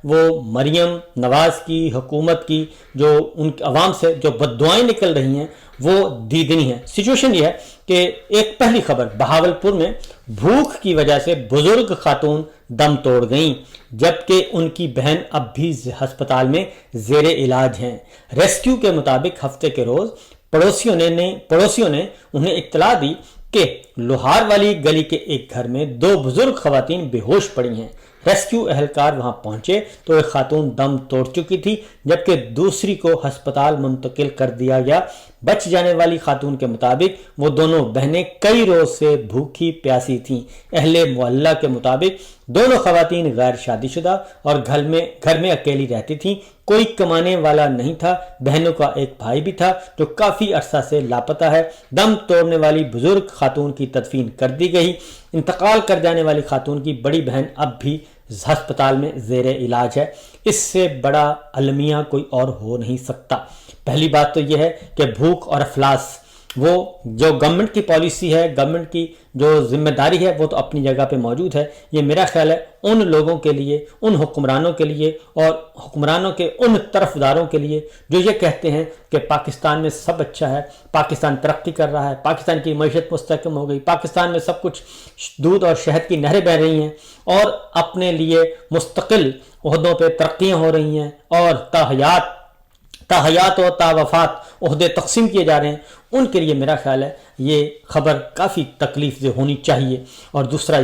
وہ مریم نواز کی حکومت کی جو ان عوام سے جو بددعائیں نکل رہی ہیں وہ دیدنی ہے۔ سچویشن یہ ہے کہ ایک پہلی خبر، بہاولپور میں بھوک کی وجہ سے بزرگ خاتون دم توڑ گئیں جبکہ ان کی بہن اب بھی ہسپتال میں زیر علاج ہیں۔ ریسکیو کے مطابق ہفتے کے روز پڑوسیوں نے انہیں اطلاع دی کہ لوہار والی گلی کے ایک گھر میں 2 بزرگ خواتین بے ہوش پڑی ہیں۔ ریسکیو اہلکار وہاں پہنچے تو ایک خاتون دم توڑ چکی تھی جبکہ دوسری کو ہسپتال منتقل کر دیا گیا۔ بچ جانے والی خاتون کے مطابق وہ دونوں بہنیں کئی روز سے بھوکی پیاسی تھیں۔ اہل محلہ کے مطابق دونوں خواتین غیر شادی شدہ اور گھر میں اکیلی رہتی تھیں، کوئی کمانے والا نہیں تھا۔ بہنوں کا ایک بھائی بھی تھا جو کافی عرصہ سے لاپتہ ہے۔ دم توڑنے والی بزرگ خاتون کی تدفین کر دی گئی۔ انتقال کر جانے والی خاتون کی بڑی بہن اب بھی ہسپتال میں زیر علاج ہے۔ اس سے بڑا المیہ کوئی اور ہو نہیں سکتا۔ پہلی بات تو یہ ہے کہ بھوک اور افلاس، وہ جو گورنمنٹ کی پالیسی ہے، گورنمنٹ کی جو ذمہ داری ہے، وہ تو اپنی جگہ پہ موجود ہے۔ یہ میرا خیال ہے ان لوگوں کے لیے، ان حکمرانوں کے لیے اور حکمرانوں کے ان طرفداروں کے لیے جو یہ کہتے ہیں کہ پاکستان میں سب اچھا ہے، پاکستان ترقی کر رہا ہے، پاکستان کی معیشت مستحکم ہو گئی، پاکستان میں سب کچھ دودھ اور شہد کی نہریں بہہ رہی ہیں اور اپنے لیے مستقل عہدوں پہ ترقیاں ہو رہی ہیں اور تاحیات و تاوفات عہدے تقسیم کیے جا رہے ہیں، ان کے لیے میرا خیال ہے یہ خبر کافی تکلیف دہ ہونی چاہیے۔ اور دوسرا